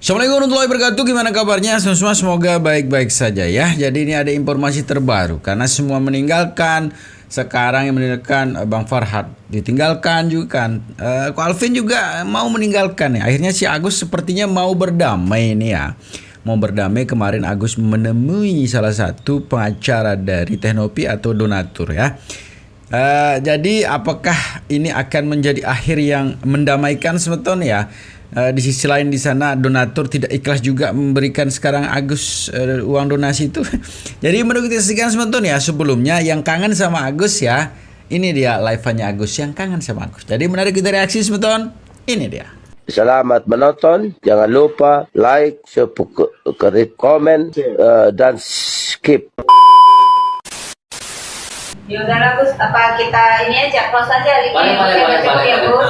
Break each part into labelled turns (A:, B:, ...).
A: Assalamualaikum warahmatullahi wabarakatuh. Gimana kabarnya semua? Semoga baik-baik saja ya. Jadi ini ada informasi terbaru karena semua meninggalkan. Sekarang yang meninggalkan Bang Farhad ditinggalkan juga kan. Ko Alvin juga mau meninggalkan ya. Akhirnya si Agus sepertinya mau berdamai nih ya. Mau berdamai. Kemarin Agus menemui salah satu pengacara dari Teknopi atau donatur ya. Jadi apakah ini akan menjadi akhir yang mendamaikan semeton ya? Di sisi lain di sana donatur tidak ikhlas juga memberikan sekarang Agus uang donasi itu. Jadi menurut kita saksikan semeton ya, sebelumnya yang kangen sama Agus ya. Ini dia live-nya Agus yang kangen sama Agus. Jadi menarik kita reaksi semeton. Ini dia.
B: Selamat menonton. Jangan lupa like, subscribe, komen, dan skip.
C: Ya udah Gus, apa kita ini aja close aja hari ini cukup ya Gus.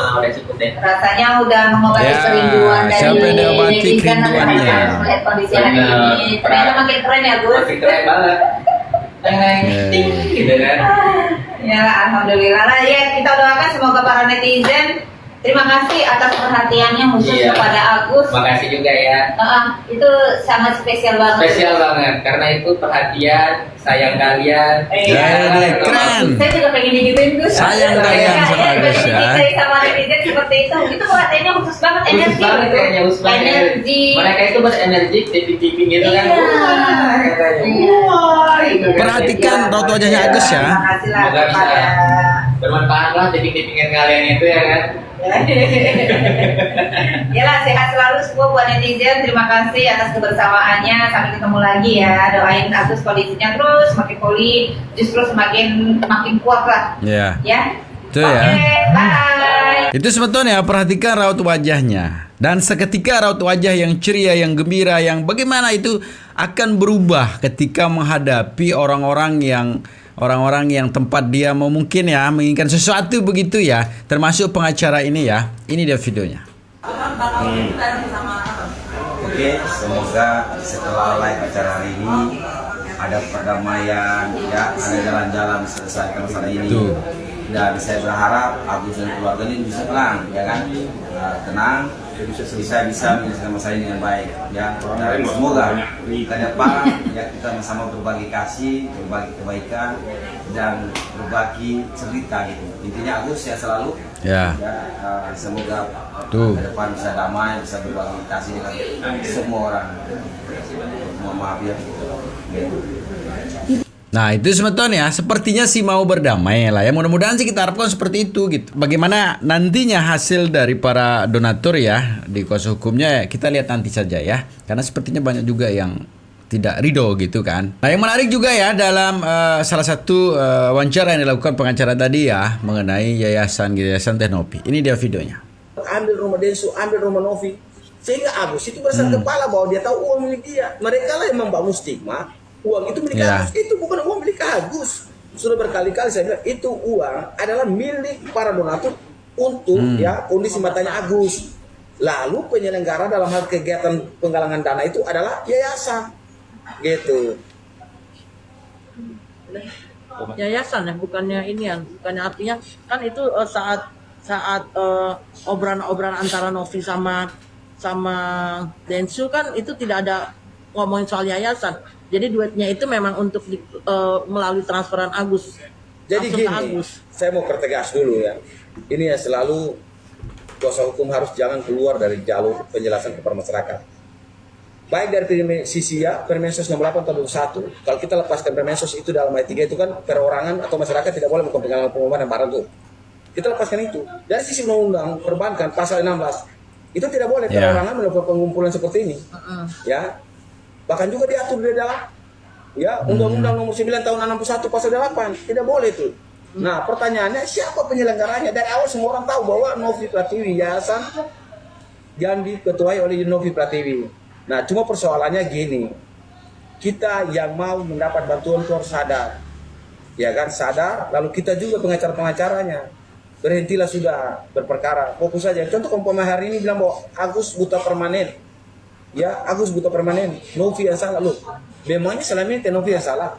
C: Rasanya udah mengobati kerinduan dari
A: siapa yang diobati kerinduannya?
C: Melihat kondisi hari ini, ternyata makin keren ya Gus.
D: Makin keren banget. Ting gitu kan.
C: Ya alhamdulillah lah ya, kita doakan semoga para netizen terima kasih atas perhatiannya khusus kepada Agus.
D: Makasih juga ya.
C: Itu sangat spesial banget.
D: Spesial banget karena itu perhatian, sayang kalian.
A: Keren.
C: Saya juga pengen digituin Gus.
A: Sayang kalian sama Agus ya.
C: Saya sama netizen seperti itu. Itu perhatiannya khusus banget, energi gitu. Energi.
D: Mereka itu berenergi, tiping-tiping gitu kan.
A: Perhatikan raut wajahnya Agus ya.
D: Semoga bisa bermanfaat lah tiping-tipingan kalian itu ya kan.
C: Yalah, sehat selalu semua buat netizen. Terima kasih atas kebersamaannya. Sampai ketemu lagi ya. Doain Agus kondisinya terus semakin pulih, justru semakin kuat lah.
A: Ya.
C: Ya.
A: Itu ya.
C: Bye.
A: Itu semeton ya, perhatikan raut wajahnya. Dan seketika raut wajah yang ceria, yang gembira, yang bagaimana itu akan berubah ketika menghadapi orang-orang yang tempat dia mau mungkin ya menginginkan sesuatu begitu ya, termasuk pengacara ini ya. Ini dia videonya.
E: Oke, semoga setelah live acara hari ini ada perdamaian ya, ada jalan-jalan selesaikan masalah ini.
A: Tuh.
E: Dan saya berharap Agus dan keluarga ini bisa tenang, ya kan? Tenang, bisa menyelesaikan masalah ini dengan baik, ya. Dan semoga ke depan ya kita sama-sama berbagi kasih, berbagi kebaikan, dan berbagi cerita gitu. Intinya Agus ya selalu.
A: Ya.
E: Semoga
A: Tuh.
E: ke depan bisa damai, bisa berbagi kasih dengan semua orang. Mohon maaf ya.
A: Nah itu semeton ya, sepertinya sih mau berdamai lah ya. Mudah-mudahan sih kita harapkan seperti itu gitu. Bagaimana nantinya hasil dari para donatur ya di kuasa hukumnya ya, kita lihat nanti saja ya. Karena sepertinya banyak juga yang tidak ridho gitu kan. Nah yang menarik juga ya dalam salah satu wawancara yang dilakukan pengacara tadi ya mengenai yayasan Teknopi. Ini dia videonya.
F: Ambil rumah Densu, ambil rumah Novi, sehingga Agus itu berasa kepala bahwa dia tahu uang milik dia. Mereka lah yang membangun stigma uang itu milik Agus. Itu bukan uang milik Agus. Sudah berkali-kali saya bilang itu uang adalah milik para donatur untuk ya kondisi matanya Agus. Lalu penyelenggara dalam hal kegiatan penggalangan dana itu adalah yayasan, gitu.
G: Yayasan ya, bukannya ini ya, bukannya artinya kan itu saat obrolan antara Novi sama Densu kan itu tidak ada ngomongin soal yayasan. Jadi duitnya itu memang untuk melalui transferan Agus.
F: Jadi gini,
G: Agus.
F: saya mau pertegas dulu ya. Ini ya selalu kuasa hukum harus jangan keluar dari jalur penjelasan kepada masyarakat. Baik dari sisi ya Permensos 68 tahun 2021, kalau kita lepaskan Permensos itu dalam ayat 3 itu kan perorangan atau masyarakat tidak boleh melakukan penggalangan pengumuman dan barang tuh. Kita lepaskan itu. Dari sisi undang-undang perbankan pasal 16 itu tidak boleh perorangan melakukan pengumpulan seperti ini. Ya. Bahkan juga diatur di dalam ya Undang-Undang Nomor 9 tahun 61 pasal 8 tidak boleh itu. Nah pertanyaannya siapa penyelenggaranya? Dari awal semua orang tahu bahwa Novi Pratiwi yayasan yang diketuai oleh Novi Pratiwi. Nah cuma persoalannya gini, kita yang mau mendapat bantuan itu harus sadar, ya kan, sadar. Lalu kita juga pengacara-pengacaranya berhentilah sudah berperkara, fokus saja. Contoh umpama hari ini bilang bahwa Agus buta permanen. Ya, Agus buta permanen, Novi yang salah loh. Memangnya selama ini Novi yang salah.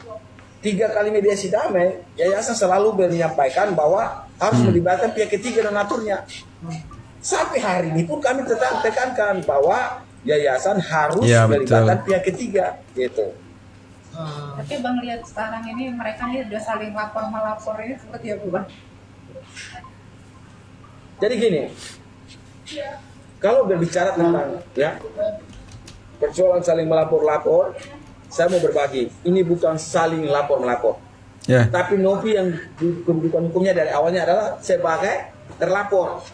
F: 3 kali mediasi damai, yayasan selalu menyampaikan bahwa harus melibatkan pihak ketiga donaturnya. Sampai hari ini pun kami tetap tekankan bahwa yayasan harus
A: Iya,
F: melibatkan
A: betul.
F: pihak ketiga gitu.
C: Tapi Bang lihat sekarang ini mereka nih udah saling lapor melapor ini seperti apa Bang?
F: Jadi gini, kalau berbicara tentang ya persoalan saling melapor-lapor, saya mau berbagi. Ini bukan saling lapor-melapor.
A: Ya.
F: Tapi Novi yang kedudukan hukumnya dari awalnya adalah sebagai terlapor,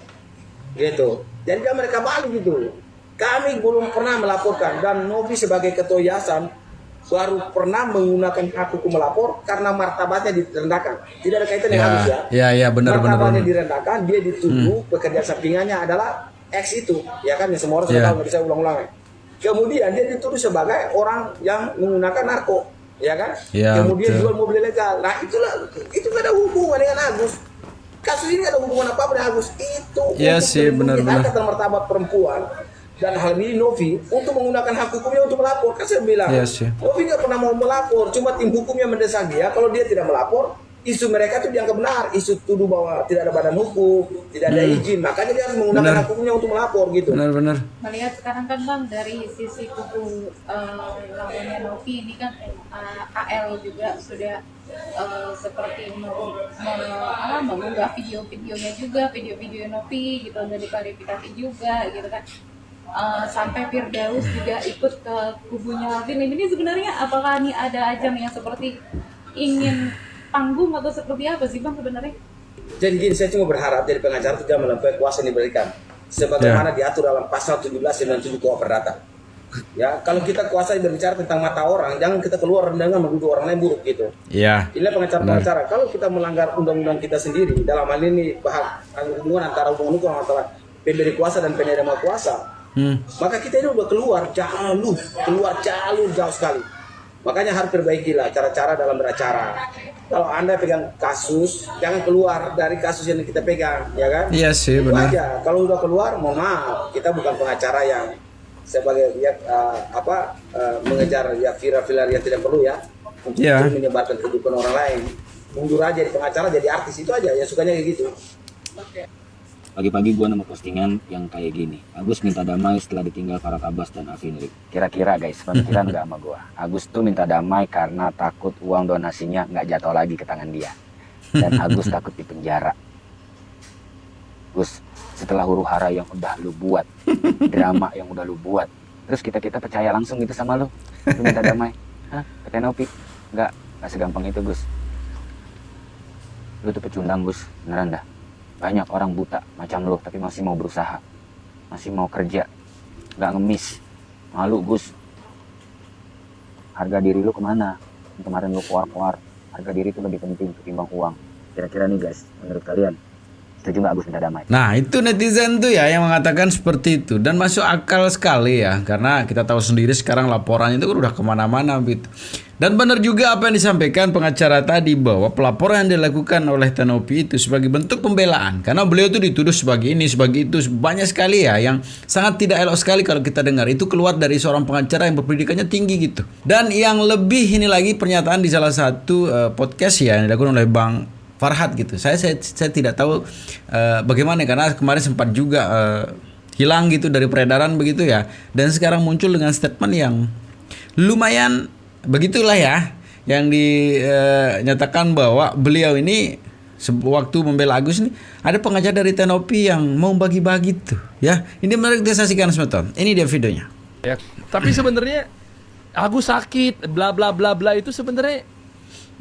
F: gitu. Jadi dia mereka balik gitu. Kami belum pernah melaporkan dan Novi sebagai ketua yayasan baru pernah menggunakan hak hukum melapor karena martabatnya direndahkan. Tidak ada kaitan dengan Agus ya.
A: Ya, benar.
F: Martabatnya direndahkan, dia dituduh pekerja sampingannya adalah X itu, ya kan? Yang semua orang sudah tahu, nggak bisa ulang-ulang. Kemudian dia dituduh sebagai orang yang menggunakan narko, ya kan?
A: Ya,
F: Kemudian
A: betul.
F: jual mobil ilegal. Nah itu nggak ada hubungan dengan Agus. Kasus ini nggak ada hubungan apa-apa dengan Agus. Itu
A: Iya
F: untuk
A: sih,
F: melindungi
A: benar-benar.
F: harkat dan martabat perempuan. Dan hal ini Novi untuk menggunakan hak hukumnya untuk melapor. Kan saya bilang,
A: Iya sih.
F: Novi nggak pernah mau melapor, cuma tim hukumnya mendesak dia. Kalau dia tidak melapor, isu mereka itu dianggap benar. Isu tuduh bahwa tidak ada badan hukum, tidak ada izin, makanya dia harus menggunakan
A: Benar.
F: hak hukumnya untuk melapor gitu.
A: Benar.
C: Melihat sekarang kan Bang dari sisi kubu lawannya Novi ini kan AL juga sudah seperti mengunggah video-videonya juga, video-video Novi gitu, udah diklarifikasi juga gitu kan. Sampai Firdaus juga ikut ke kubunya Alvin. Ini sebenarnya apakah ini ada ajang yang seperti ingin panggung atau seperti apa sih Bang sebenarnya?
F: Jadi gini, saya cuma berharap dari pengacara tidak melampaui kuasa yang diberikan. Sebagaimana diatur dalam pasal 1797 KUH Perdata. Ya, kalau kita kuasa berbicara tentang mata orang, jangan kita keluar dengan menuduh orang lain buruk gitu.
A: Iya.
F: Inilah pengacara-pengacara. Kalau kita melanggar undang-undang kita sendiri, dalam hal ini hubungan antara hubungan hukum antara pemberi kuasa dan penerima kuasa, maka kita ini udah keluar jalur jauh sekali. Makanya harus perbaikilah cara-cara dalam beracara. Kalau Anda pegang kasus, jangan keluar dari kasus yang kita pegang, ya kan?
A: Iya sih,
F: Itu
A: benar.
F: aja. Kalau udah keluar, mohon maaf, kita bukan pengacara yang sebagai mengejar ya viral yang tidak perlu ya, untuk
A: Iya.
F: menyebarkan kehidupan orang lain. Mundur aja di pengacara, jadi artis itu aja, ya sukanya kayak gitu.
H: Pagi-pagi gue nemu postingan yang kayak gini. Agus minta damai setelah ditinggal Farhad Abbas dan Afinri. Kira-kira guys, pemikiran nggak sama gue. Agus tuh minta damai karena takut uang donasinya nggak jatuh lagi ke tangan dia. Dan Agus takut dipenjara. Gus, setelah huru hara yang udah lu buat, drama yang udah lu buat, terus kita percaya langsung gitu sama lu minta damai. Hah? Kata Novi, nggak segampang itu Gus. Lu tuh pecundang Gus, beneran dah. Banyak orang buta macam lu tapi masih mau berusaha, masih mau kerja, nggak ngemis. Malu Gus. Harga diri lu kemana? Kemarin lu keluar, harga diri itu lebih penting ketimbang uang. Kira-kira nih guys, menurut kalian setuju nggak Agus minta damai?
A: Nah, itu netizen tuh ya yang mengatakan seperti itu. Dan masuk akal sekali ya. Karena kita tahu sendiri sekarang laporannya itu kan udah kemana-mana gitu. Dan benar juga apa yang disampaikan pengacara tadi, bahwa pelaporan yang dilakukan oleh Tanopi itu sebagai bentuk pembelaan. Karena beliau itu dituduh sebagai ini, sebagai itu. Banyak sekali ya yang sangat tidak elok sekali kalau kita dengar. Itu keluar dari seorang pengacara yang berpendidikannya tinggi gitu. Dan yang lebih ini lagi pernyataan di salah satu podcast ya yang dilakukan oleh Bang Farhad gitu. Saya tidak tahu bagaimana, karena kemarin sempat juga hilang gitu dari peredaran begitu ya. Dan sekarang muncul dengan statement yang lumayan begitulah ya, yang dinyatakan bahwa beliau ini waktu membela Agus ini ada pengajar dari Tanopi yang mau bagi-bagi tuh ya. Ini menarik kita saksikan semua. Ini dia videonya.
I: Ya, tapi sebenarnya Agus sakit, bla bla bla bla itu sebenarnya,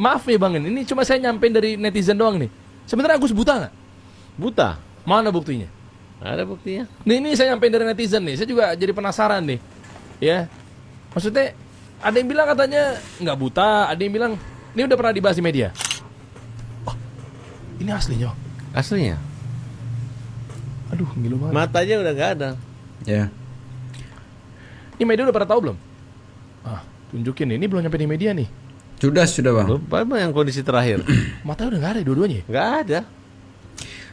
I: maaf nih Bang, ini cuma saya nyampein dari netizen doang nih. Sebenarnya Agus buta nggak?
J: Buta.
I: Mana buktinya?
J: Ada buktinya.
I: Ini saya nyampein dari netizen nih. Saya juga jadi penasaran nih. Ya, maksudnya ada yang bilang katanya nggak buta, ada yang bilang ini udah pernah dibahas di media. Oh, ini aslinya.
J: Aslinya.
I: Aduh, ngilu banget.
J: Matanya udah nggak ada.
A: Ya.
I: Ini media udah pada tahu belum? Ah, tunjukin nih. Ini belum nyampe di media nih.
A: Sudah Bang.
J: Lupa emang yang kondisi terakhir.
I: Matanya udah nggak ada dua-duanya.
J: Nggak ada.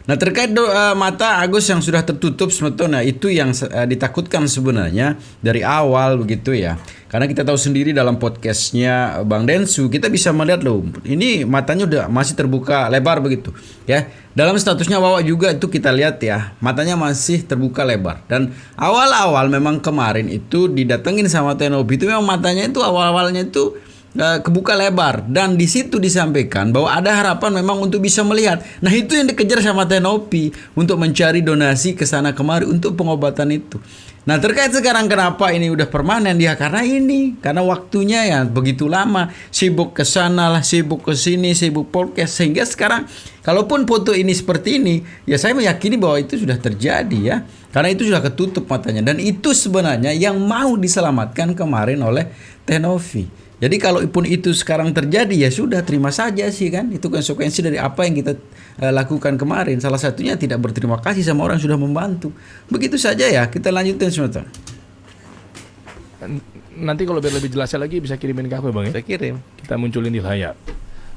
A: Nah terkait mata Agus yang sudah tertutup sebetulnya itu yang ditakutkan sebenarnya dari awal begitu ya. Karena kita tahu sendiri dalam podcastnya Bang Densu kita bisa melihat loh ini matanya udah masih terbuka lebar begitu ya. Dalam statusnya Wawa juga itu kita lihat ya matanya masih terbuka lebar. Dan awal-awal memang kemarin itu didatengin sama Tenopi itu memang matanya itu awal-awalnya itu kebuka lebar dan di situ disampaikan bahwa ada harapan memang untuk bisa melihat. Nah itu yang dikejar sama Tenopi untuk mencari donasi ke sana kemari untuk pengobatan itu. Nah terkait sekarang kenapa ini udah permanen dia karena waktunya ya begitu lama sibuk ke sana lah sibuk ke sini sibuk podcast sehingga sekarang kalaupun foto ini seperti ini ya saya meyakini bahwa itu sudah terjadi ya karena itu sudah ketutup matanya dan itu sebenarnya yang mau diselamatkan kemarin oleh Tenovi. Jadi kalau pun itu sekarang terjadi ya sudah terima saja sih kan itu konsekuensi dari apa yang kita lakukan kemarin. Salah satunya tidak berterima kasih sama orang yang sudah membantu. Begitu saja ya kita lanjutin sebentar.
I: Nanti kalau biar lebih jelasnya lagi bisa kirimin ke aku ya Bang ya.
J: Saya kirim.
I: Kita munculin di layar.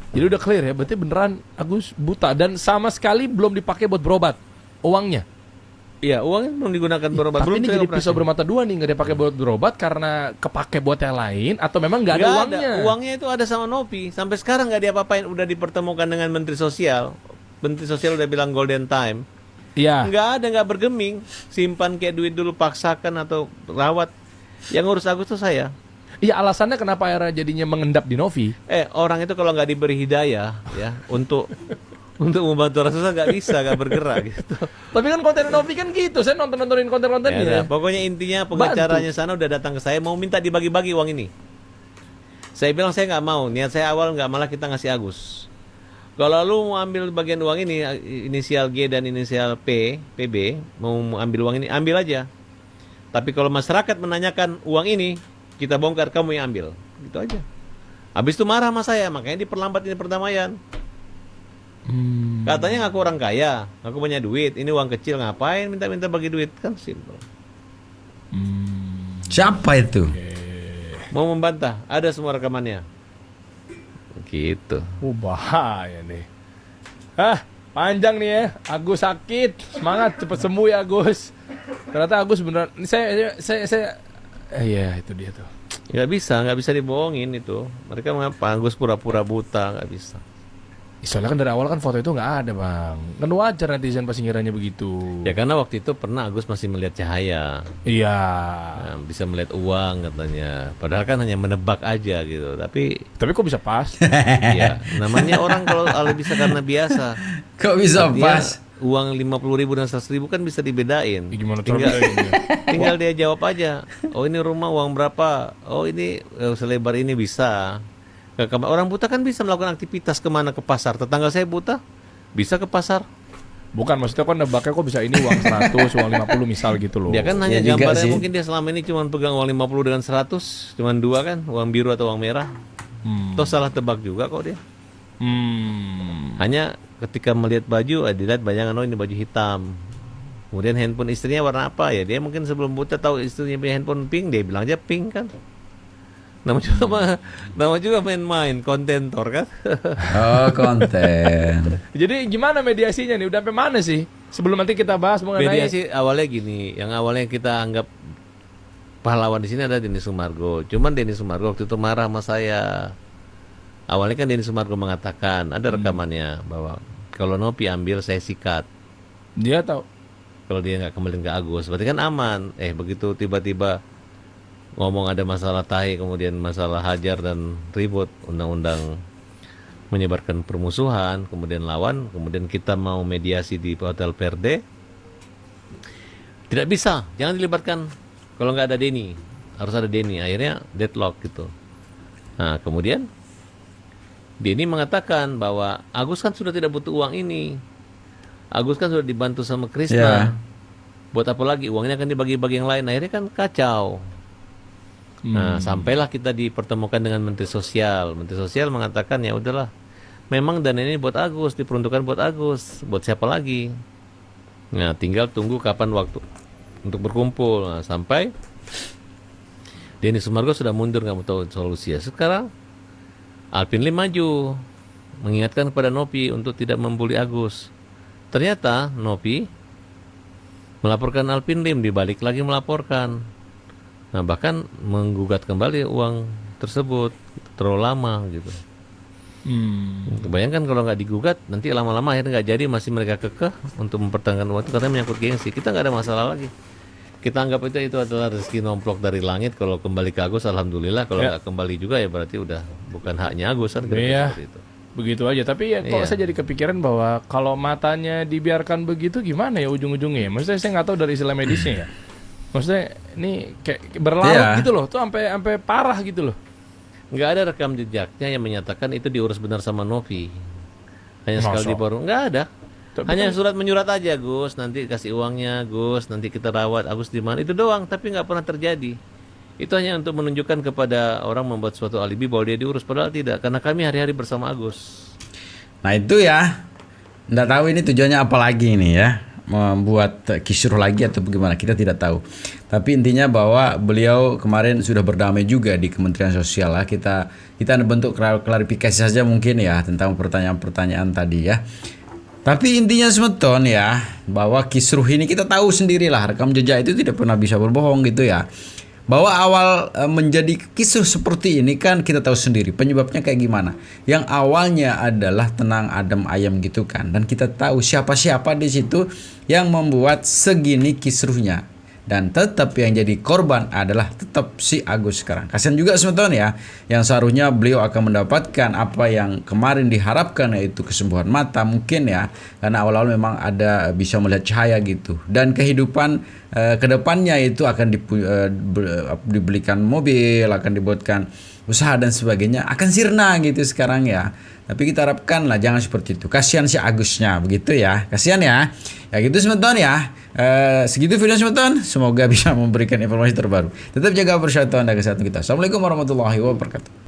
I: Jadi udah clear ya berarti beneran Agus buta dan sama sekali belum dipakai buat berobat uangnya.
J: Iya, uangnya belum digunakan berobat.
I: Tapi
J: Belum
I: ini jadi
J: operasi.
I: pisau bermata dua nih, nggak dipakai buat berobat karena kepake buat yang lain atau memang nggak ada
J: Nggak
I: uangnya?
J: Uangnya itu ada sama Nopi. Sampai sekarang nggak diapa-apain. Udah dipertemukan dengan Menteri Sosial. Menteri Sosial udah bilang golden time.
I: Iya.
J: Nggak ada, nggak bergeming. Simpan kayak duit dulu, paksakan atau rawat. Yang ngurus Agus tuh saya.
I: Iya alasannya kenapa era jadinya mengendap di Novi?
J: Orang itu kalau nggak diberi hidayah ya untuk membantu orang susah nggak bisa, nggak bergerak gitu.
I: Tapi kan konten Novi kan gitu, saya nontonin konten-kontennya.
J: Ya, pokoknya intinya pengacaranya sana udah datang ke saya mau minta dibagi-bagi uang ini. Saya bilang saya nggak mau, niat saya awal nggak, malah kita ngasih Agus. Kalau lu mau ambil bagian uang ini, inisial G dan inisial P, PB, mau ambil uang ini, ambil aja. Tapi kalau masyarakat menanyakan uang ini, kita bongkar, kamu yang ambil. Gitu aja. Habis itu marah sama saya, makanya diperlambat ini perdamaian. Katanya ngaku orang kaya, ngaku punya duit, ini uang kecil, ngapain minta-minta bagi duit, kan simple.
A: Siapa itu?
J: Mau membantah, ada semua rekamannya. Gitu.
I: Bahaya nih. Panjang nih ya. Agus sakit, semangat cepet sembuh ya Agus. Ternyata Agus beneran. Saya iya itu dia tuh.
J: Nggak bisa dibohongin itu. Mereka mengapa Agus pura-pura buta, nggak bisa.
I: Soalnya kan dari awal kan foto itu nggak ada Bang. Kan wajar netizen pasti ngiranya begitu.
J: Ya karena waktu itu pernah Agus masih melihat cahaya.
I: Iya.
J: Nah, bisa melihat uang katanya. Padahal kan hanya menebak aja gitu. Tapi
I: kok bisa pas?
J: Iya. Namanya orang kalau bisa karena biasa.
A: Kok bisa
J: Artinya,
A: pas?
J: Uang 50.000 dan 100.000 kan bisa dibedain.
I: Gimana
J: tinggal dia jawab aja. Oh ini rumah uang berapa? Oh ini selebar ini bisa. Orang buta kan bisa melakukan aktivitas kemana, ke pasar. Tetangga saya buta bisa ke pasar.
I: Bukan, maksudnya kan nebaknya kok bisa ini uang 100, uang 50 misal gitu loh.
J: Dia kan hanya
A: Ya juga
J: gambarnya,
A: sih.
J: mungkin dia selama ini cuma pegang uang 50 dengan 100, cuma dua kan, uang biru atau uang merah. Toh salah tebak juga kok dia. Hanya ketika melihat baju, dilihat bayangan, oh ini baju hitam. Kemudian handphone istrinya warna apa ya? Dia mungkin sebelum buta tahu istrinya punya handphone pink, dia bilang aja pink kan. Nama juga main-main, kontentor kan.
A: Oh konten.
I: Jadi gimana mediasinya nih? Udah sampai mana sih? Sebelum nanti kita bahas mengenai
J: Mediasi awalnya gini, yang awalnya kita anggap pahlawan di sini ada Denny Sumargo. Cuman Denny Sumargo waktu itu marah sama saya. Awalnya kan Denny Sumargo mengatakan, ada rekamannya bahwa kalau Nopi ambil saya sikat.
I: Dia tahu.
J: Kalau dia nggak kembali ke Agus, berarti kan aman. Begitu tiba-tiba ngomong ada masalah tahi, kemudian masalah hajar dan ribut, undang-undang menyebarkan permusuhan, kemudian lawan, kemudian kita mau mediasi di Hotel Verde, tidak bisa, jangan dilibatkan. Kalau nggak ada Denny, harus ada Denny. Akhirnya deadlock gitu. Nah kemudian Denny mengatakan bahwa Agus kan sudah tidak butuh uang ini. Agus kan sudah dibantu sama Krisna. Buat apa lagi? Uangnya kan dibagi-bagi yang lain. Akhirnya kan kacau. Nah, sampailah kita dipertemukan dengan Menteri Sosial. Menteri Sosial mengatakan ya udahlah, memang dana ini buat Agus, diperuntukkan buat Agus, buat siapa lagi? Nah, tinggal tunggu kapan waktu untuk berkumpul. Nah, sampai Denny Sumargo sudah mundur, nggak mau tahu solusinya. Sekarang Alvin Lim maju, mengingatkan kepada Nopi untuk tidak membuli Agus. ternyata Novi melaporkan Alpinlim, dibalik lagi melaporkan. Nah, bahkan menggugat kembali uang tersebut, terlalu lama gitu. Bayangkan kalau nggak digugat, nanti lama-lama akhirnya nggak jadi, masih mereka kekeh untuk mempertahankan uang itu, katanya menyangkut gengsi. Kita nggak ada masalah lagi. Kita anggap itu adalah rezeki nomplok dari langit. Kalau kembali ke Agus, alhamdulillah. Kalau nggak kembali juga ya berarti udah bukan haknya Agus kan.
I: Iya.
J: Seperti itu.
I: Begitu aja. Tapi ya kok
J: Iya.
I: saya jadi kepikiran bahwa kalau matanya dibiarkan begitu gimana ya ujung-ujungnya ya? Maksudnya saya nggak tahu dari istilah medisnya ya. Maksudnya ini kayak berlarut
A: Iya.
I: gitu loh, tuh sampai parah gitu loh.
J: Nggak ada rekam jejaknya yang menyatakan itu diurus benar sama Novi. Hanya
I: Masa?
J: sekali di forum, nggak ada.
I: Tapi
J: Hanya
I: kan-
J: surat menyurat aja, Gus. Nanti kasih uangnya, Gus. Nanti kita rawat Agus di mana. Itu doang, tapi nggak pernah terjadi. Itu hanya untuk menunjukkan kepada orang, membuat suatu alibi bahwa dia diurus, padahal tidak. Karena kami hari-hari bersama Agus.
A: Nah itu ya, nggak tahu ini tujuannya apa lagi ini ya, membuat kisruh lagi atau bagaimana, kita tidak tahu. Tapi intinya bahwa beliau kemarin sudah berdamai juga di Kementerian Sosial lah. Kita bentuk klarifikasi saja mungkin ya tentang pertanyaan-pertanyaan tadi ya. Tapi intinya semeton ya, bahwa kisruh ini kita tahu sendirilah, rekam jejak itu tidak pernah bisa berbohong gitu ya. Bahwa awal menjadi kisruh seperti ini kan kita tahu sendiri penyebabnya kayak gimana. Yang awalnya adalah tenang adem ayam gitu kan, dan kita tahu siapa-siapa di situ yang membuat segini kisruhnya. Dan tetap yang jadi korban adalah tetap si Agus sekarang. Kasihan juga semeton ya, yang seharusnya beliau akan mendapatkan apa yang kemarin diharapkan, yaitu kesembuhan mata mungkin ya, karena awal-awal memang ada bisa melihat cahaya gitu. Dan kehidupan kedepannya itu akan dibelikan mobil, akan dibuatkan usaha dan sebagainya, akan sirna gitu sekarang ya. Tapi kita harapkan lah jangan seperti itu. Kasihan si Agusnya begitu ya. Kasihan ya. Ya gitu semeton ya. Segitu video semeton. Semoga bisa memberikan informasi terbaru. Tetap jaga persatuan dan kesehatan kita. Assalamualaikum warahmatullahi wabarakatuh.